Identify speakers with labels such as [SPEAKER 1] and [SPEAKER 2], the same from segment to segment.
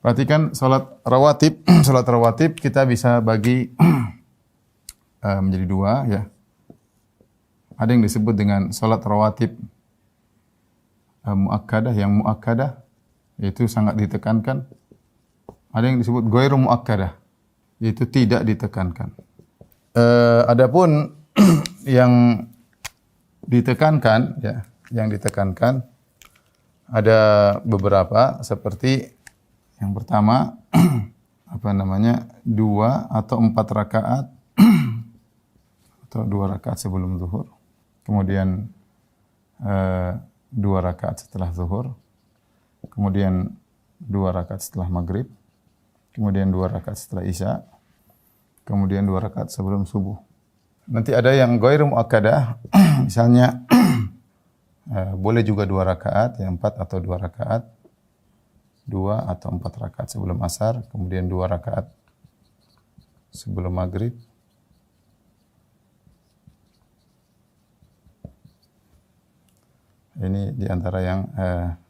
[SPEAKER 1] Perhatikan salat rawatib, salat rawatib kita bisa bagi menjadi dua ya. Ada yang disebut dengan salat rawatib muakkadah, yang muakkadah yaitu sangat ditekankan. Ada yang disebut ghairu muakkadah, yaitu tidak ditekankan. Adapun yang ditekankan ya, yang ditekankan ada beberapa seperti yang pertama apa namanya? 2 atau 4 rakaat atau 2 rakaat sebelum zuhur. Kemudian 2 rakaat setelah zuhur. Kemudian 2 rakaat setelah maghrib. Kemudian 2 rakaat setelah isya. Kemudian 2 rakaat sebelum subuh. Nanti ada yang ghairu muakkadah, misalnya boleh juga 2 rakaat, ya 4 atau 2 rakaat. 2 atau 4 rakaat sebelum asar, kemudian 2 rakaat sebelum maghrib. Ini di antara yang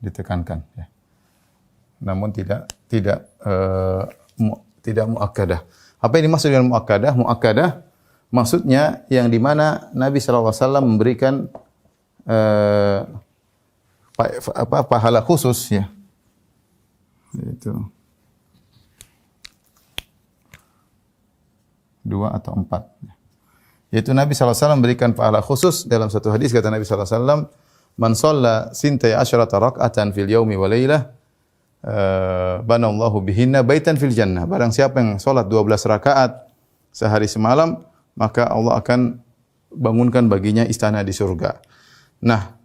[SPEAKER 1] ditekankan ya. Namun tidak muakkadah. Apa yang dimaksud dengan muakkadah? Muakkadah maksudnya yang di mana Nabi sallallahu alaihi wasallam memberikan pahala khusus ya. Itu 2 atau 4. Yaitu Nabi sallallahu alaihi wasallam memberikan pahala khusus dalam satu hadis, kata Nabi sallallahu alaihi wasallam, "Man shalla sintai asyrata rak'atan fil yaumi wa lailah banallahu bihinna baitan fil jannah." Barang siapa yang salat 12 rakaat sehari semalam, maka Allah akan bangunkan baginya istana di surga. Nah,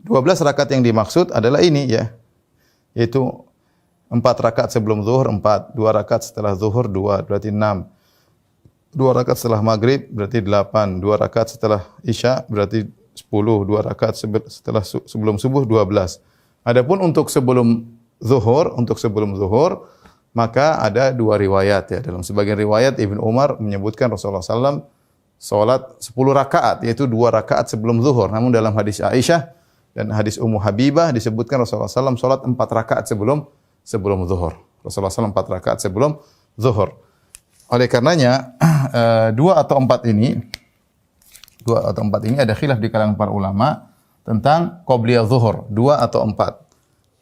[SPEAKER 1] 12 rakaat yang dimaksud adalah ini ya. Yaitu 4 rakaat sebelum zuhur 4, 2 rakaat setelah zuhur 2, berarti 6. 2 rakaat setelah maghrib berarti 8, 2 rakaat setelah isya berarti 10, 2 rakaat setelah sebelum subuh 12. Adapun untuk sebelum zuhur, maka ada 2 riwayat ya. Dalam sebagian riwayat Ibnu Umar menyebutkan Rasulullah SAW salat 10 rakaat, yaitu 2 rakaat sebelum zuhur. Namun dalam hadis Aisyah dan hadis Ummu Habibah disebutkan Rasulullah SAW salat 4 rakaat sebelum zuhur. Rasulullah SAW 4 rakaat sebelum zuhur. Oleh karenanya 2 atau 4 ini ada khilaf di kalangan para ulama tentang qabliyah zuhur, 2 atau 4.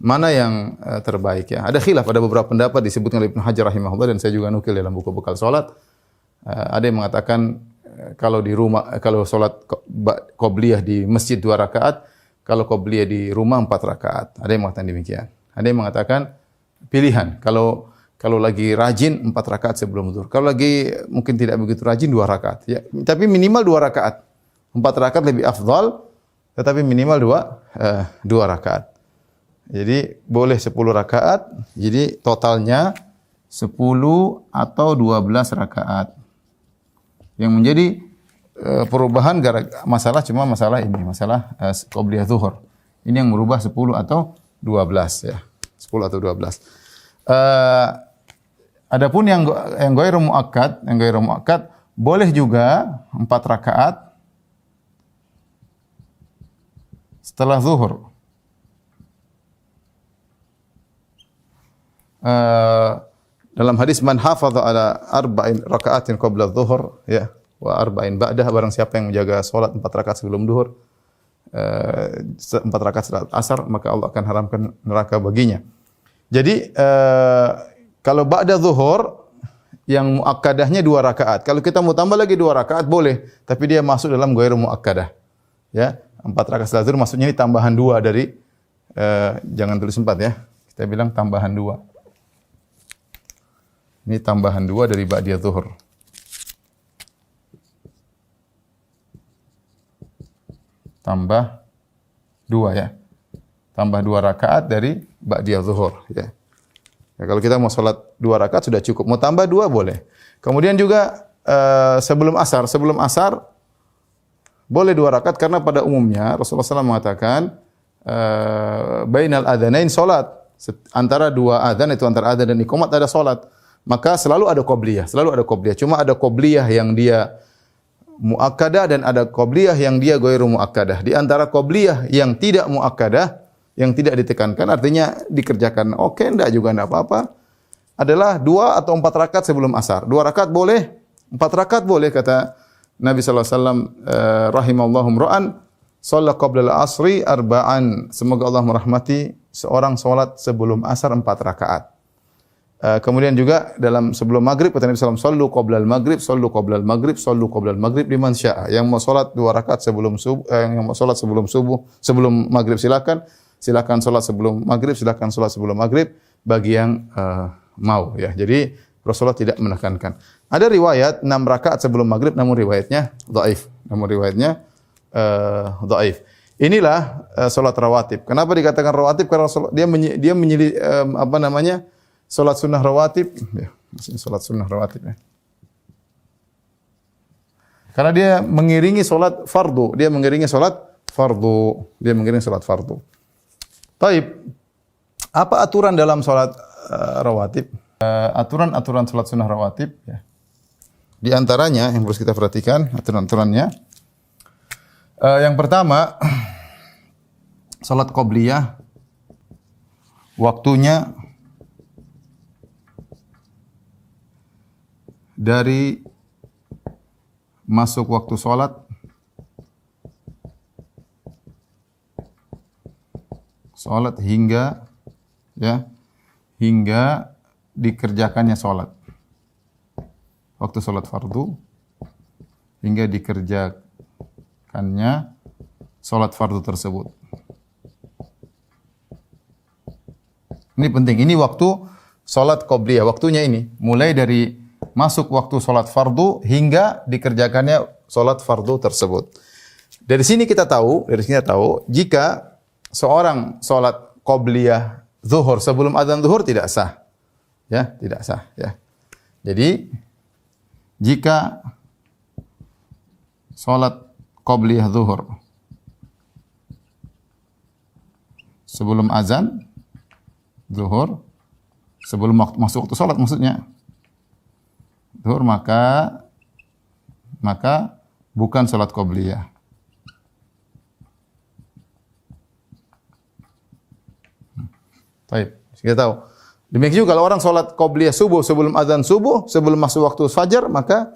[SPEAKER 1] Mana yang terbaik ya? Ada khilaf, ada beberapa pendapat disebutkan oleh Ibnu Hajar rahimahullah dan saya juga nukil dalam buku bekal salat. Ada yang mengatakan kalau di rumah, kalau salat qabliyah di masjid 2 rakaat, kalau qabliyah di rumah 4 rakaat. Ada yang mengatakan demikian. Ada yang mengatakan pilihan. Kalau lagi rajin 4 rakaat sebelum zuhur. Kalau lagi mungkin tidak begitu rajin 2 rakaat. Ya, tapi minimal 2 rakaat. 4 rakaat lebih afdal, tetapi minimal 2 rakaat. Jadi boleh 10 rakaat, jadi totalnya 10 atau 12 rakaat. Yang menjadi perubahan masalah ini, masalah qabliyah zuhur. Ini yang merubah 10 atau 12 ya. 10 atau 12. Adapun yang ghairu muakkad boleh juga 4 rakaat setelah zuhur. Dalam hadis man hafadha ala 4 rakaatin qabla dhuhur ya wa 4 ba'dah, barang siapa yang menjaga salat 4 rakaat sebelum zuhur, 4 rakaat setelah asar, maka Allah akan haramkan neraka baginya. Jadi kalau ba'da zuhur yang muakkadahnya 2 rakaat. Kalau kita mau tambah lagi 2 rakaat boleh, tapi dia masuk dalam ghairu muakkadah. Ya, 4 rakaat setelah zuhur maksudnya ini tambahan 2 dari jangan tulis 4 ya. Kita bilang tambahan 2. Ini tambahan 2 dari ba'diyah zuhur. Tambah 2 ya. Tambah 2 rakaat dari ba'diyah zuhur ya. Ya, kalau kita mau salat 2 rakaat sudah cukup. Mau tambah 2 boleh. Kemudian juga sebelum asar boleh 2 rakaat karena pada umumnya Rasulullah SAW mengatakan bainal adzanain salat. Antara 2 adzan, itu antara adzan dan iqamat ada salat. Maka selalu ada qabliyah. Cuma ada qabliyah yang dia muakkadah dan ada qabliyah yang dia ghairu muakkadah. Di antara qabliyah yang tidak muakkadah, yang tidak ditekankan, artinya dikerjakan oke, enggak juga enggak apa-apa. adalah 2 atau 4 rakaat sebelum asar. 2 rakaat boleh, 4 rakaat boleh, kata Nabi sallallahu alaihi wasallam, rahimallahu imra'an shalla qabla al-asri arba'an. Semoga Allah merahmati seorang salat sebelum asar 4 rakaat. Kemudian juga dalam sebelum maghrib kata Nabi sallallahu alaihi wasallam, sallu qabla al-maghrib, sallu qabla al-maghrib, sallu qabla al-maghrib liman syaa. Yang mau salat 2 rakaat sebelum subuh, yang mau salat sebelum subuh, sebelum maghrib silakan salat sebelum maghrib, silakan salat sebelum maghrib bagi yang mau, ya. Jadi Rasulullah tidak menekankan. Ada riwayat 6 rakaat sebelum maghrib, namun riwayatnya dhaif. Inilah salat rawatib. Kenapa dikatakan rawatib? Karena dia salat sunnah rawatib, ya, maksudnya salat sunnah rawatib, ya. Karena dia mengiringi salat fardu, dia mengiringi salat fardu. Taib. Apa aturan dalam salat rawatib? Aturan-aturan salat sunnah rawatib, ya. Di antaranya yang harus kita perhatikan aturan-aturannya. Yang pertama, salat qobliyah waktunya dari masuk waktu salat hingga dikerjakannya salat. Waktu salat fardu hingga dikerjakannya salat fardu tersebut. Ini penting. Ini waktu salat qobliyah, waktunya ini mulai dari masuk waktu salat fardu hingga dikerjakannya salat fardu tersebut. Dari sini kita tahu jika seorang salat qobliyah zuhur sebelum azan zuhur tidak sah. Ya, tidak sah, ya. Jadi jika salat qobliyah zuhur sebelum azan zuhur, sebelum masuk waktu salat maksudnya zuhur, maka bukan salat qobliyah. Baik, kita tahu. Demikian juga kalau orang salat qobliyah subuh sebelum azan subuh, sebelum masuk waktu fajar, maka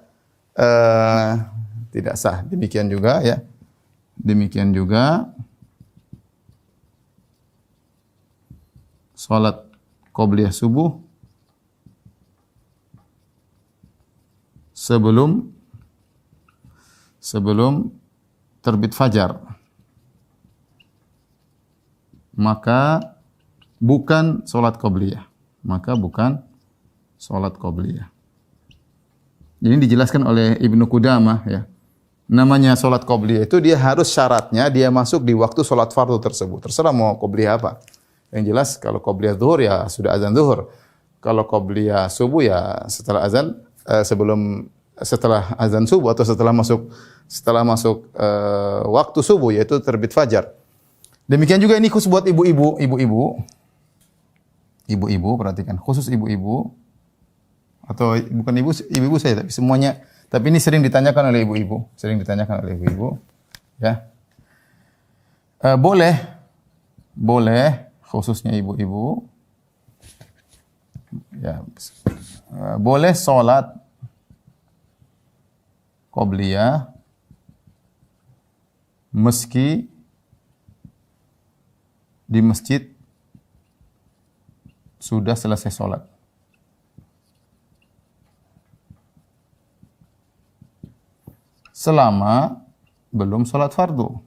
[SPEAKER 1] tidak sah. Demikian juga, ya. Demikian juga salat qobliyah subuh sebelum terbit fajar, maka bukan salat qobliyah. Ini dijelaskan oleh Ibnu Qudamah, ya. Namanya salat qobliyah itu dia harus syaratnya dia masuk di waktu salat fardu tersebut. Terserah mau qobliyah apa. Yang jelas kalau qobliyah zuhur ya sudah azan zuhur. Kalau qobliyah subuh ya setelah azan subuh atau setelah masuk waktu subuh, yaitu terbit fajar. Demikian juga ini khusus buat ibu-ibu, perhatikan, khusus ibu-ibu atau bukan ibu-ibu saya, tapi semuanya. Tapi ini sering ditanyakan oleh ibu-ibu, ya. Boleh khususnya ibu-ibu, ya. Boleh salat qobliyah meski di masjid sudah selesai salat. Selama belum salat fardu.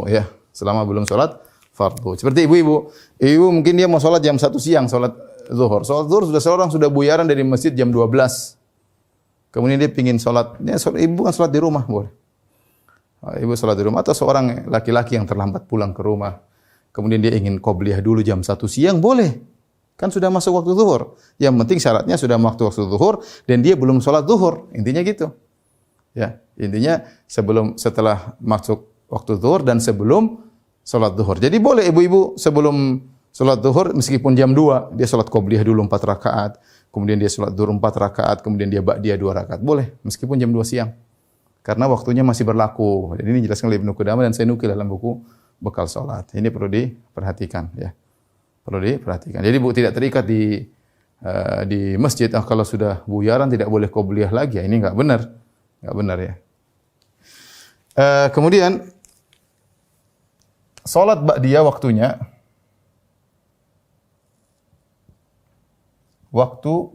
[SPEAKER 1] Ya. Selama belum salat fardu. Seperti ibu-ibu. Ibu mungkin dia mau salat jam 1 siang, salat zuhur. Salat zuhur seorang sudah buyaran dari masjid jam 12. Kemudian dia pingin salat. Ibu kan salat di rumah, boleh. Ibu salat di rumah, atau seorang laki-laki yang terlambat pulang ke rumah. Kemudian dia ingin qobliyah dulu jam 1 siang, boleh. Kan sudah masuk waktu zuhur. Yang penting syaratnya sudah waktu zuhur dan dia belum salat zuhur. Intinya gitu. Ya, intinya setelah masuk waktu zuhur dan sebelum salat zuhur. Jadi boleh ibu-ibu sebelum salat zuhur meskipun jam 2 dia salat qobliyah dulu 4 rakaat, kemudian dia salat zuhur 4 rakaat, kemudian dia ba'diyah 2 rakaat. Boleh meskipun jam 2 siang. Karena waktunya masih berlaku. Jadi ini dijelaskan oleh Ibnu Qudamah dan saya nukil dalam buku bekal salat. Ini perlu diperhatikan ya. Perlu diperhatikan. Jadi tidak terikat di masjid, kalau sudah buyaran tidak boleh qobliyah lagi. Ya, ini enggak benar. Enggak benar ya. Kemudian salat ba'diyah waktunya waktu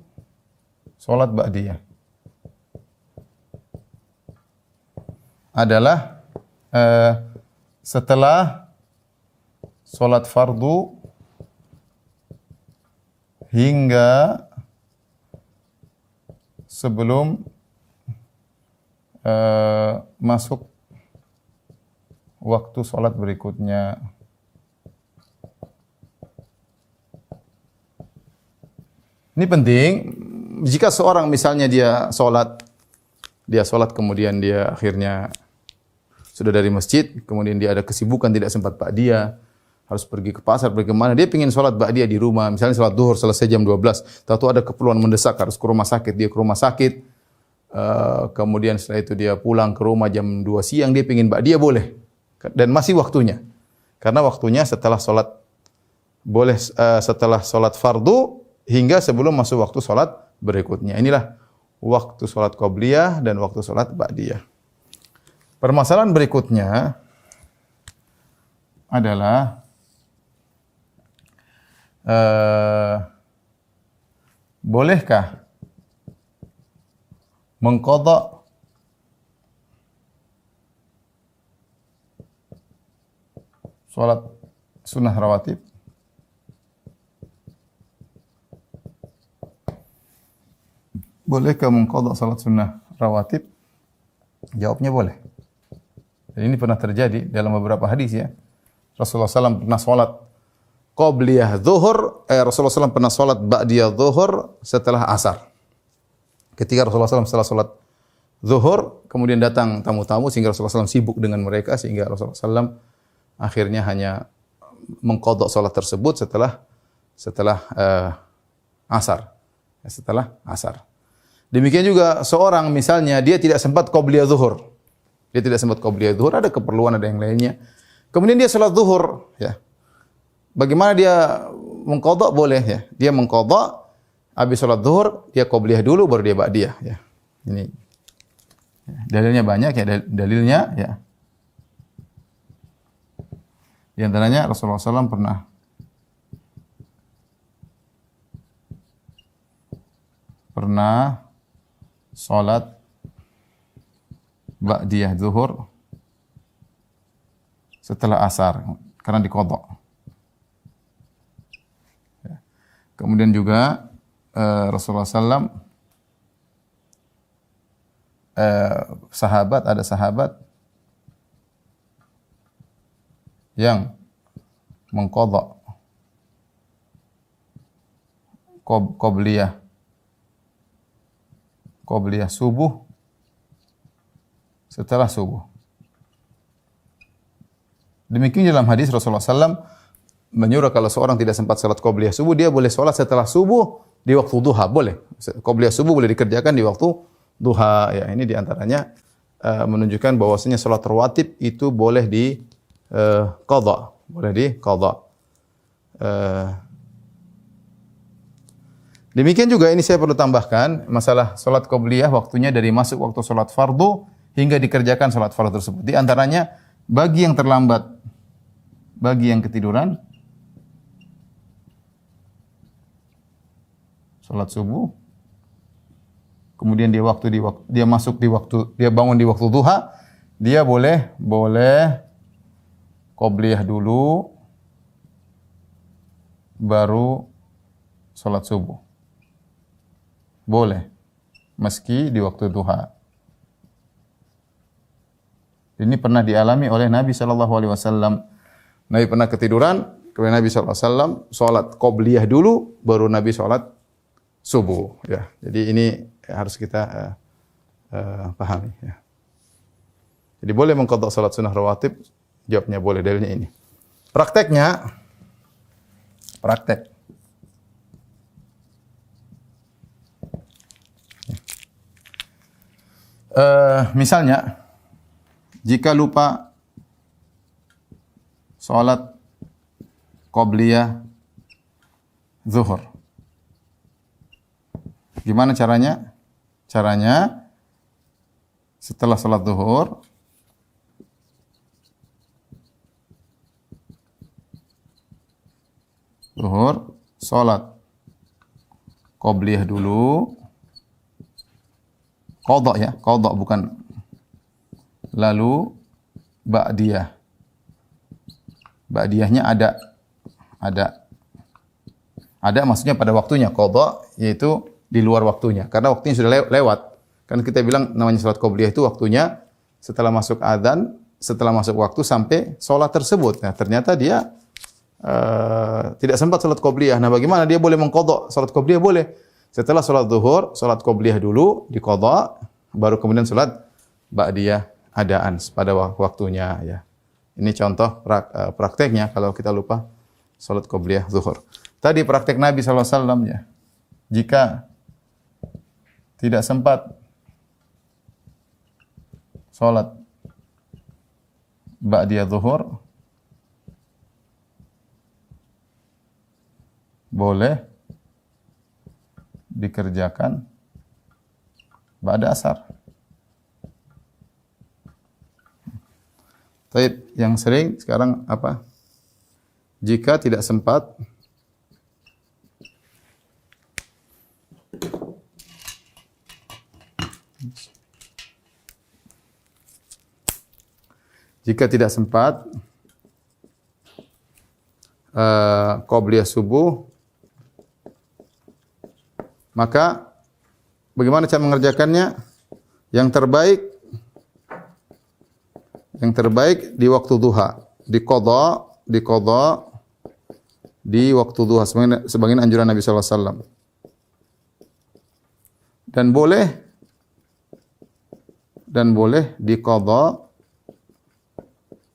[SPEAKER 1] salat ba'diyah adalah setelah salat fardu hingga sebelum masuk waktu salat berikutnya. Ini penting, jika seorang misalnya dia salat kemudian dia akhirnya sudah dari masjid, kemudian dia ada kesibukan tidak sempat ba'diyah, harus pergi ke pasar, pergi ke mana, dia ingin salat ba'diyah di rumah, misalnya salat zuhur selesai jam 12, tahu ada keperluan mendesak harus ke rumah sakit, dia ke rumah sakit, kemudian setelah itu dia pulang ke rumah jam 2 siang, dia ingin ba'diyah boleh, dan masih waktunya, karena waktunya setelah salat boleh setelah salat fardu hingga sebelum masuk waktu salat berikutnya. Inilah waktu salat qobliyah dan waktu salat ba'diyah. Permasalahan berikutnya adalah bolehkah mengqadha salat sunnah rawatib? Bolehkah mengqadha salat sunnah rawatib? Jawabnya boleh. Dan ini pernah terjadi dalam beberapa hadis ya. Rasulullah SAW pernah salat qobliyah zuhur, Rasulullah SAW pernah salat ba'diyah zuhur setelah asar. Ketika Rasulullah SAW setelah salat zuhur, kemudian datang tamu-tamu sehingga Rasulullah SAW sibuk dengan mereka sehingga Rasulullah SAW akhirnya hanya mengqadha salat tersebut setelah asar. Setelah asar. Demikian juga seorang misalnya dia tidak sempat qobliyah zuhur. Dia tidak sempat qobliyah zuhur, ada keperluan, ada yang lainnya. Kemudian dia salat zuhur, ya. Bagaimana dia mengqadha? Boleh ya. Dia mengqadha habis salat zuhur, dia qobliyah dulu baru dia ba'diyah, ya. Ini ya, dalilnya banyak ya, dalilnya ya. Di antaranya Rasulullah SAW pernah salat ba'diyah zuhur setelah asar karena diqadha. Ya. Kemudian juga Rasulullah SAW ada sahabat yang mengqadha qobliyah subuh setelah subuh. Demikian dalam hadis Rasulullah SAW menyuruh kalau seorang tidak sempat salat qobliyah subuh, dia boleh salat setelah subuh di waktu duha, boleh. Qobliyah subuh boleh dikerjakan di waktu duha. Ya, ini diantaranya menunjukkan bahwasanya salat rawatib itu boleh qadha, boleh diqadha. Demikian juga ini saya perlu tambahkan masalah salat qobliyah waktunya dari masuk waktu salat fardu hingga dikerjakan salat fardu tersebut. Di antaranya bagi yang terlambat, bagi yang ketiduran, salat subuh, kemudian dia bangun di waktu duha, dia boleh qobliyah dulu, baru salat subuh. Boleh, meski di waktu duha. Ini pernah dialami oleh Nabi SAW. Nabi pernah ketiduran, kemudian Nabi SAW sholat qobliyah dulu, baru Nabi sholat subuh. Ya, jadi ini harus kita pahami. Ya. Jadi boleh mengqadha sholat sunnah rawatib? Jawabnya boleh, dalilnya ini. Praktek. Misalnya, jika lupa salat qabliyah zuhur. Gimana caranya? Caranya setelah salat zuhur salat qabliyah dulu, qadha ya, qadha bukan, lalu ba'diyah. Ba'diyahnya ada maksudnya pada waktunya, qadha yaitu di luar waktunya karena waktunya sudah lewat. Kan kita bilang namanya salat qabliyah itu waktunya setelah masuk adzan, setelah masuk waktu sampai salat tersebut. Nah, ternyata dia tidak sempat salat qabliyah. Nah, bagaimana dia boleh mengqadha salat qabliyah? Boleh. Setelah salat zuhur, salat qabliyah dulu diqadha, baru kemudian salat ba'diyah adaan pada waktunya ya. Ini contoh prakteknya kalau kita lupa salat qabliyah zuhur. Tadi praktek Nabi sallallahu alaihi wasallam ya. Jika tidak sempat salat ba'diyah zuhur, boleh dikerjakan ba'da asar. Baik, yang sering sekarang apa? Jika tidak sempat qabliyah subuh, maka bagaimana cara mengerjakannya? Yang terbaik di waktu duha, diqadha di waktu duha sebagian anjuran Nabi sallallahu alaihi wasallam. Dan boleh diqadha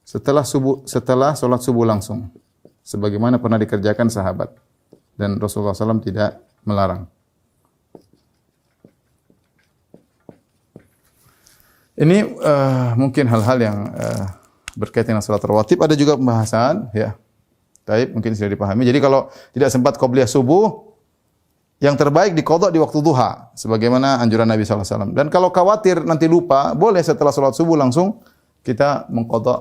[SPEAKER 1] setelah salat subuh langsung, sebagaimana pernah dikerjakan sahabat, dan Rasulullah SAW tidak melarang. Ini mungkin hal-hal yang berkaitan dengan salat rawatib. Ada juga pembahasan ya. Taib mungkin sudah dipahami. Jadi kalau tidak sempat qabliyah subuh, yang terbaik diqadha di waktu duha sebagaimana anjuran Nabi sallallahu alaihi wasallam. Dan kalau khawatir nanti lupa, boleh setelah salat subuh langsung kita mengqadha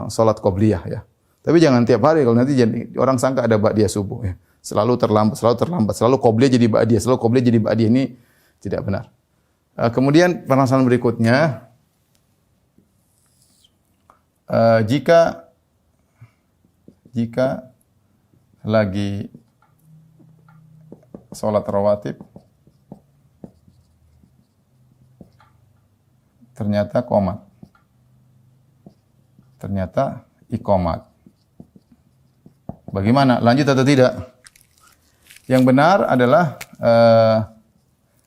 [SPEAKER 1] salat qabliyah ya. Tapi jangan tiap hari, kalau nanti orang sangka ada ba'diyah subuh ya. Selalu terlambat, selalu qabliyah jadi ba'diyah, ini tidak benar. Kemudian permasalahan berikutnya, jika lagi salat rawatib ternyata iqamat. Bagaimana? Lanjut atau tidak? Yang benar adalah